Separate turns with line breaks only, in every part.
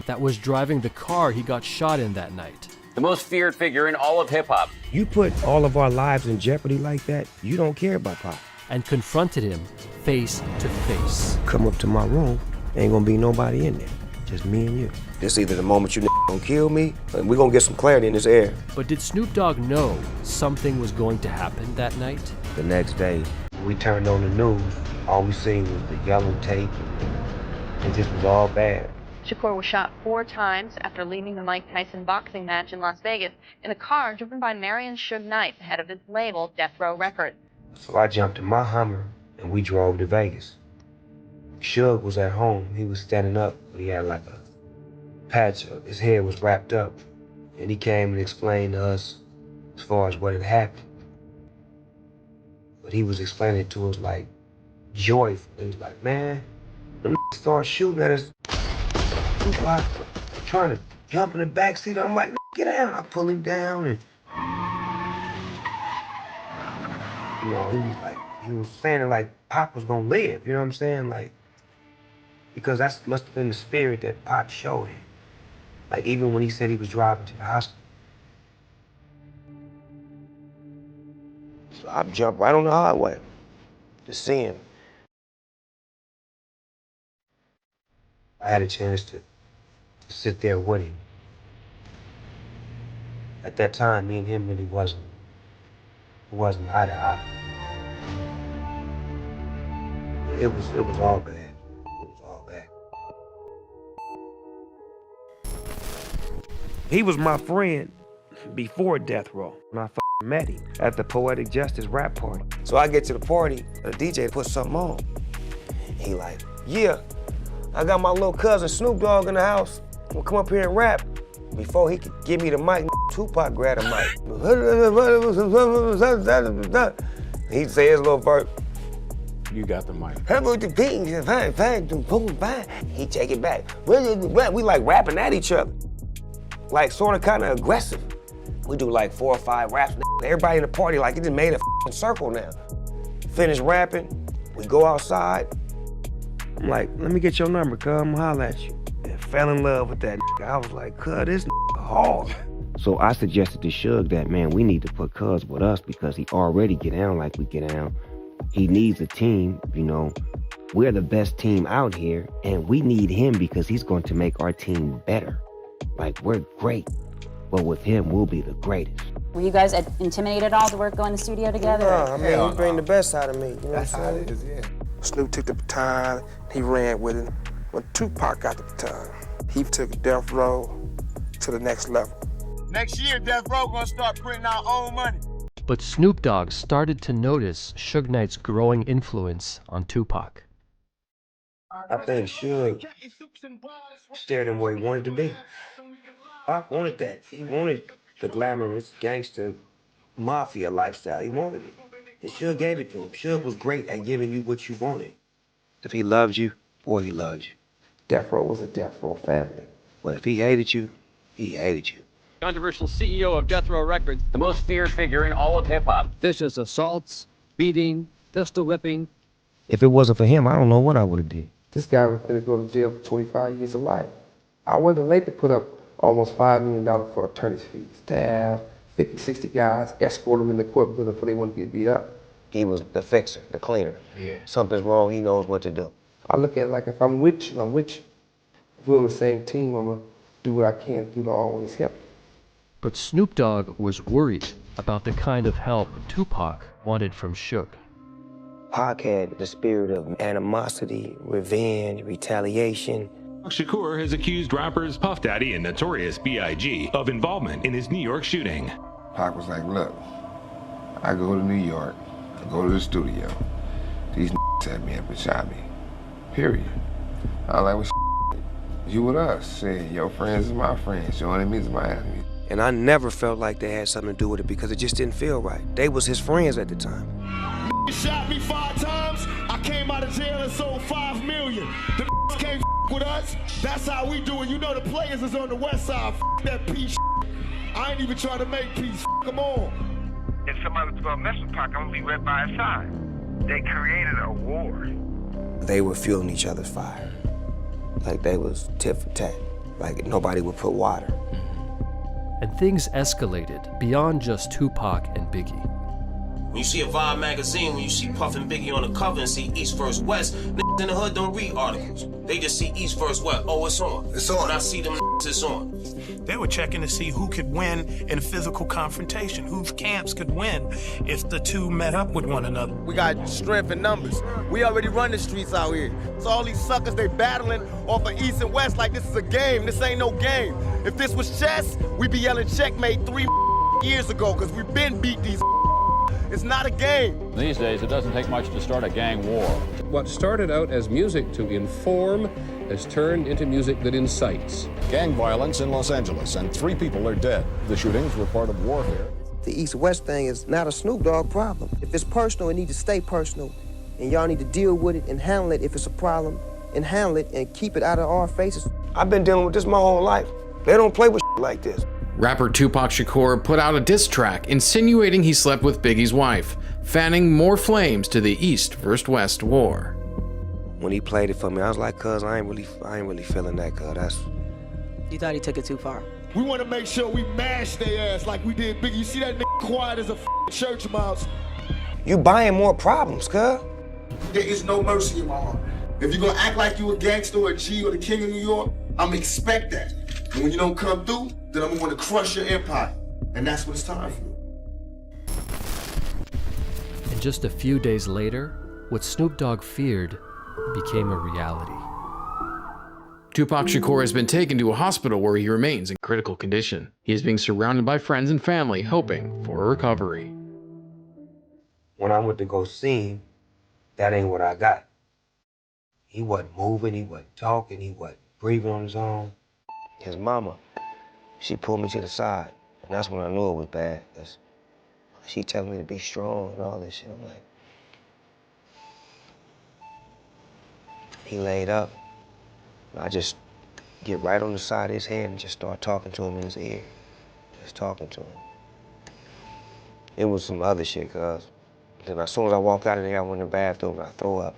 that was driving the car he got shot in that night.
The most feared figure in all of hip-hop.
You put all of our lives in jeopardy like that, you don't care about Pop.
And confronted him face to face.
Come up to my room, ain't gonna be nobody in there, just me and you. This either the moment you gonna kill me, or we gonna get some clarity in this air.
But did Snoop Dogg know something was going to happen that night?
The next day, we turned on the news, all we seen was the yellow tape, and it just was all bad.
Shakur was shot 4 times after leaving the Mike Tyson boxing match in Las Vegas in a car driven by Marion Suge Knight, head of his label, Death Row Records.
So I jumped in my Hummer and we drove to Vegas. Suge was at home. He was standing up, but he had like a patch of his hair was wrapped up. And he came and explained to us as far as what had happened. But he was explaining it to us like joyful. He was like, man, them started shooting at us. Tupac trying to jump in the backseat. I'm like, get down. I pull him down and you know, he was saying it like Pop was gonna live, you know what I'm saying? Like, because that must have been the spirit that Pop showed him. Like, even when he said he was driving to the hospital. So I jumped right on the highway to see him. I had a chance to sit there with him. At that time, me and him really wasn't eye to eye. It was all bad. It was all bad. He was my friend before Death Row. When I met him at the Poetic Justice rap party. So I get to the party, the DJ put something on. He like, yeah, I got my little cousin Snoop Dogg in the house. We'll come up here and rap. Before he could give me the mic, Tupac grabbed the mic. He'd say his little verse.
You got the mic.
He take it back. We like rapping at each other. Like sort of kind of aggressive. We do like 4 or 5 raps. Everybody in the party like it just made a circle now. Finish rapping, we go outside. I'm like, let me get your number, cuz, I'm gonna holler at you. And fell in love with that. I was like, cuz, this hard. So I suggested to Suge that, man, we need to put Cuz with us because he already get down like we get down. He needs a team, you know. We're the best team out here, and we need him because he's going to make our team better. Like, we're great, but with him, we'll be the greatest.
Were you guys intimidated at all to work, go in the studio together?
No, I mean, he bring the best out of me, you know
That's
what
how
I'm
it
saying?
is, yeah.
Snoop took the baton, he ran with it. When Tupac got the baton, he took Death Row to the next level.
Next year, Death Row gonna start printing our own money.
But Snoop Dogg started to notice Suge Knight's growing influence on Tupac.
I think Suge steered him where he wanted to be. Pac wanted that. He wanted the glamorous gangster mafia lifestyle. He wanted it. And Suge gave it to him. Suge was great at giving you what you wanted. If he loved you, boy, he loved you. Death Row was a Death Row family. But if he hated you, he hated you.
Controversial CEO of Death Row Records. The most feared figure in all of hip-hop.
Vicious assaults, beating, pistol whipping.
If it wasn't for him, I don't know what I would have did.
This guy was gonna go to jail for 25 years of life. I wasn't late to put up almost $5 million for attorney's fees. Staff, 50, 60 guys, escort them in the court building before they wouldn't get beat up.
He was the fixer, the cleaner.
Yeah.
Something's wrong, he knows what to do.
I look at it like if I'm with you, I'm with you. If we're on the same team, I'm gonna do what I can do to always help.
But Snoop Dogg was worried about the kind of help Tupac wanted from Suge.
Pac had the spirit of animosity, revenge, retaliation.
Shakur has accused rappers Puff Daddy and Notorious B.I.G. of involvement in his New York shooting.
Pac was like, look, I go to New York, I go to the studio. These set me up and shot me, period. I was like, well, you with us. Saying your friends is my friends, your enemies is my enemies.
And I never felt like they had something to do with it because it just didn't feel right. They was his friends at the time.
You shot me 5 times, I came out of jail and sold $5 million. The can't with us, that's how we do it. You know the players is on the west side, that piece. I ain't even trying to make peace, them all.
If somebody was gonna mess with Pac, I'm gonna be right by his side. They created a war.
They were fueling each other's fire. Like they was tit for tat. Like nobody would put water.
And things escalated beyond just Tupac and Biggie.
When you see a Vibe magazine, when you see Puff and Biggie on the cover and see East vs. West, niggas in the hood don't read articles. They just see East vs. West. Oh, it's on. It's on. When I see them, it's on.
They were checking to see who could win in a physical confrontation, whose camps could win if the two met up with one another.
We got strength in numbers. We already run the streets out here. So all these suckers, they battling off of East and West like this is a game. This ain't no game. If this was chess, we'd be yelling checkmate 3 years ago, because we've been beat these. It's not a game.
These days, it doesn't take much to start a gang war.
What started out as music to inform has turned into music that incites.
Gang violence in Los Angeles, and 3 people are dead. The shootings were part of warfare.
The East-West thing is not a Snoop Dogg problem. If it's personal, it needs to stay personal, and y'all need to deal with it and handle it if it's a problem, and handle it and keep it out of our faces. I've been dealing with this my whole life. They don't play with like this.
Rapper Tupac Shakur put out a diss track insinuating he slept with Biggie's wife, fanning more flames to the East vs. West war.
When he played it for me, I was like, cuz I ain't really feeling that, cuz
You thought he took it too far?
We want to make sure we mash their ass like we did Biggie. You see that nigga quiet as a church mouse?
You buying more problems, cuz.
There is no mercy in my heart. If you're gonna act like you a gangster or a G or the king of New York, I'm gonna expect that. And when you don't come through, then I'm gonna want to crush your empire. And that's what it's time for.
And just a few days later, what Snoop Dogg feared became a reality.
Tupac Shakur has been taken to a hospital where he remains in critical condition. He is being surrounded by friends and family, hoping for a recovery.
When I went to go see him, that ain't what I got. He wasn't moving, he wasn't talking, he wasn't breathing on his own. His mama, she pulled me to the side, and that's when I knew it was bad, because she telling me to be strong and all this shit. I'm like, he laid up, and I just get right on the side of his head and just start talking to him in his ear. Just talking to him. It was some other shit, cuz. Then as soon as I walked out of there, I went in the bathroom and I threw up.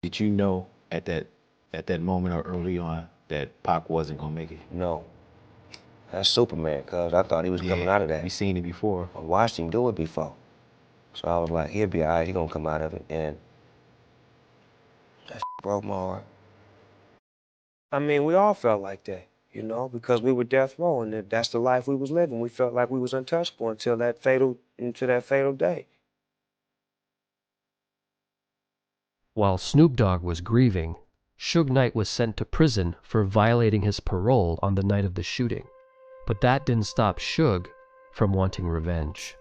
Did you know at that moment or early on that Pac wasn't gonna make it?
No. That's Superman, cuz I thought he was coming out of that.
You seen it before.
I watched him do it before. So I was like, he'll be all right, he gonna come out of it. And that broke my heart. I mean, we all felt like that, you know, because we were death row, and that's the life we was living. We felt like we was untouchable until that fatal day.
While Snoop Dogg was grieving, Suge Knight was sent to prison for violating his parole on the night of the shooting. But that didn't stop Suge from wanting revenge.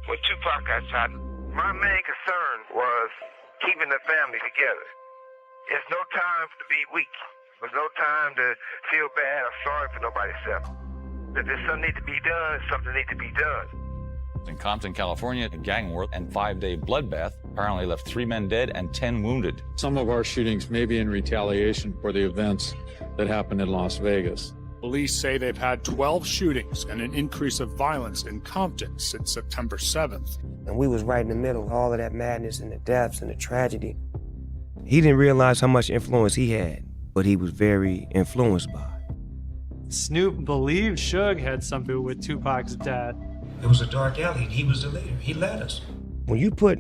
When Tupac got shot, my main concern was keeping the family together. It's no time to be weak. There's no time to feel bad or sorry for nobody's self. If there's something need to be done, something need to be done.
In Compton, California, a gang war and 5-day bloodbath apparently left 3 men dead and 10 wounded.
Some of our shootings may be in retaliation for the events that happened in Las Vegas.
Police say they've had 12 shootings and an increase of violence in Compton since September 7th.
And we was right in the middle of all of that madness and the deaths and the tragedy. He didn't realize how much influence he had, but he was very influenced by it.
Snoop believed Suge had something with Tupac's dad.
It was a dark alley, and he was the leader. He led us. When you put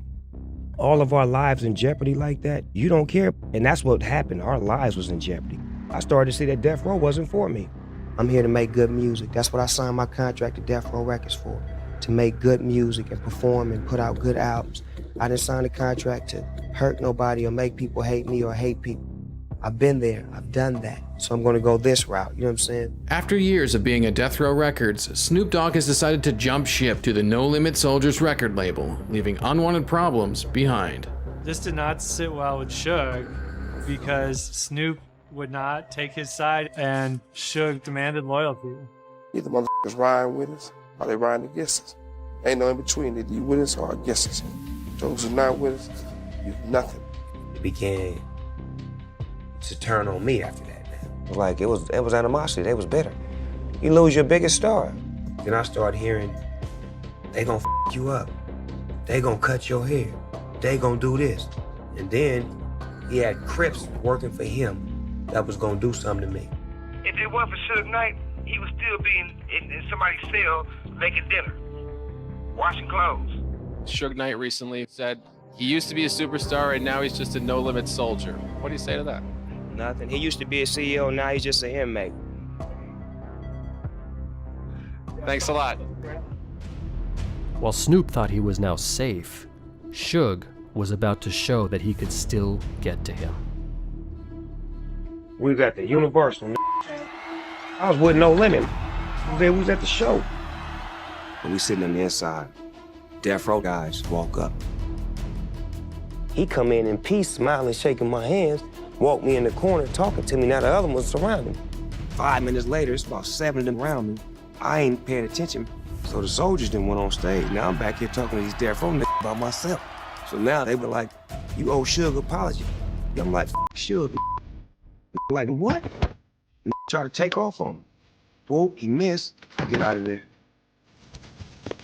all of our lives in jeopardy like that, you don't care. And that's what happened. Our lives was in jeopardy. I started to see that Death Row wasn't for me. I'm here to make good music. That's what I signed my contract to Death Row Records for, to make good music and perform and put out good albums. I didn't sign a contract to hurt nobody or make people hate me or hate people. I've been there, I've done that. So I'm gonna go this route, you know what I'm saying?
After years of being at Death Row Records, Snoop Dogg has decided to jump ship to the No Limit Soldiers record label, leaving unwanted problems behind.
This did not sit well with Suge because Snoop would not take his side and Suge demanded loyalty.
Either motherfuckers riding with us or they riding against us. Ain't no in between. Either you with us or against us. Those who not with us, you nothing.
It began to turn on me after that. Like, it was animosity, they was bitter. You lose your biggest star. Then I started hearing, they gonna f you up. They gonna cut your hair. They gonna do this. And then he had Crips working for him that was gonna do something to me.
If it wasn't for Suge Knight, he would still be in somebody's cell making dinner, washing clothes.
Suge Knight recently said he used to be a superstar and now he's just a no-limit soldier. What do you say to that?
Nothing. He used to be a CEO, now he's just an inmate.
Thanks a lot.
While Snoop thought he was now safe, Suge was about to show that he could still get to him.
We got the Universal. I was with No Limit. We was at the show. And we sitting on the inside. Death Row guys walk up. He come in peace, smiling, shaking my hands, walked me in the corner, talking to me. Now the other one was surrounding me. 5 minutes later, it's about 7 of them around me. I ain't paying attention, so the soldiers then went on stage. Now I'm back here talking to these Death Row niggas by myself. So now they were like, you owe Suge an apology. I'm like, Suge. Like, what? Try to take off on him. Whoa, he missed. Get out of there.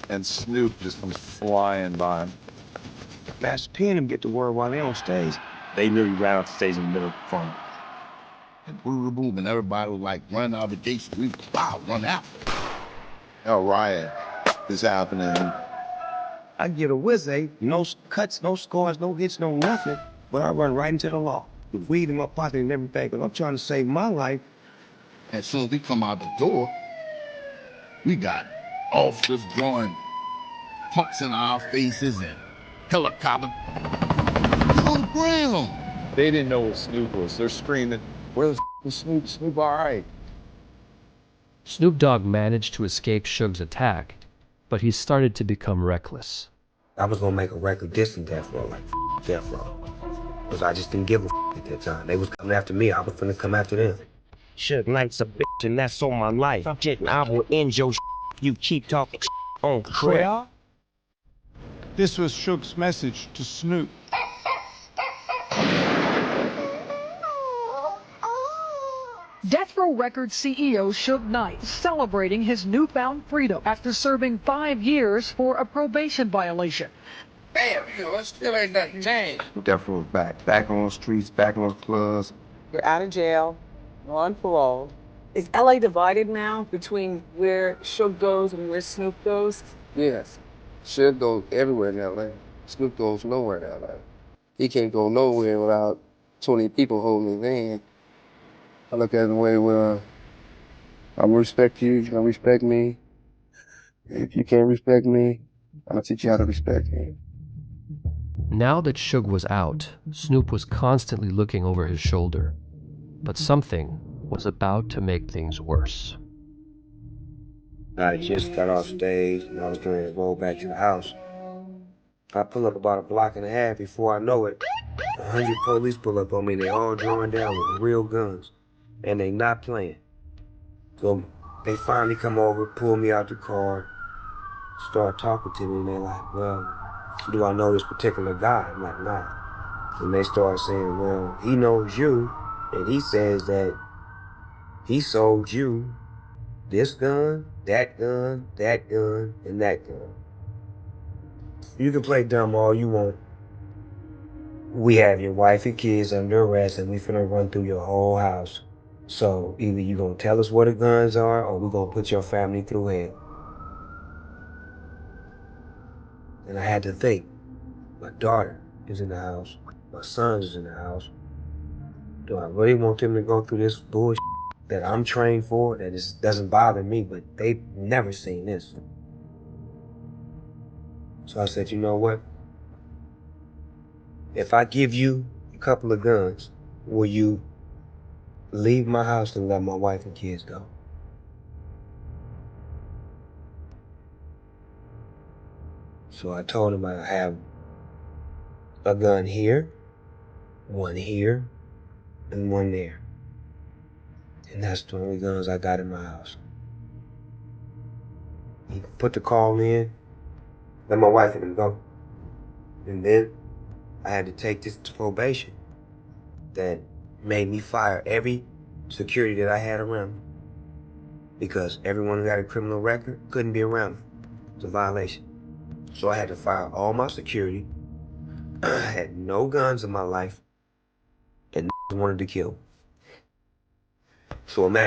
And Snoop just comes flying by him.
Master P and him get the word while they on stage. They literally ran off the stage in the middle of the performance.
And boom, boom, and everybody was like running out of the gates. We run out.
Oh, riot is happening.
I get a whiz, no cuts, no scars, no hits, no nothing, but I run right into the law. With weed in my pocket and everything, but I'm trying to save my life.
As soon as we come out the door, we got officers throwing punks in our faces and helicopter on the ground.
They didn't know what Snoop was. They're screaming, where the is Snoop? Snoop, all right.
Snoop Dogg managed to escape Suge's attack, but he started to become reckless.
I was gonna make a record dissing Death Row, like Death Row. Because I just didn't give a at that time. They was coming after me, I was finna come after them. Suge Knight's a bitch and that's on my life. I will end your you keep talking on crap.
This was Suge's message to Snoop.
Death Row Records CEO Suge Knight celebrating his newfound freedom after serving 5 years for a probation violation.
Damn, it still ain't nothing changed.
Death Row's back on the streets, back on the clubs.
You're out of jail, on parole. Is LA divided now between where Suge goes and where Snoop goes?
Yes. Suge goes everywhere in LA. Snoop goes nowhere in LA. He can't go nowhere without 20 people holding his hand. I look at it the way where I'm gonna respect you, you're gonna respect me. If you can't respect me, I'm gonna teach you how to respect me.
Now that Suge was out, Snoop was constantly looking over his shoulder. But something was about to make things worse.
I just got off stage and I was going to roll back to the house. I pull up about a block and a half before I know it. 100 police pull up on me. They all drawing down with real guns. And they not playing. So they finally come over, pull me out the car, start talking to me, and they're like, well, do I know this particular guy? I'm like, nah. And they start saying, well, he knows you, and he says that he sold you this gun, that gun, that gun, and that gun. You can play dumb all you want. We have your wife and kids under arrest, and we finna run through your whole house. So either you gonna tell us where the guns are, or we gonna put your family through hell. And I had to think, my daughter is in the house, my sons is in the house. Do I really want them to go through this bullshit that I'm trained for, that just doesn't bother me, but they've never seen this. So I said, you know what? If I give you a couple of guns, will you leave my house and let my wife and kids go? So I told him I have a gun here, and one there. And that's the only guns I got in my house. He put the call in, let my wife and him go. And then I had to take this to probation that made me fire every security that I had around me. Because everyone who had a criminal record couldn't be around me. It's a violation. So I had to fire all my security. I had no guns in my life, and wanted to kill me. So imagine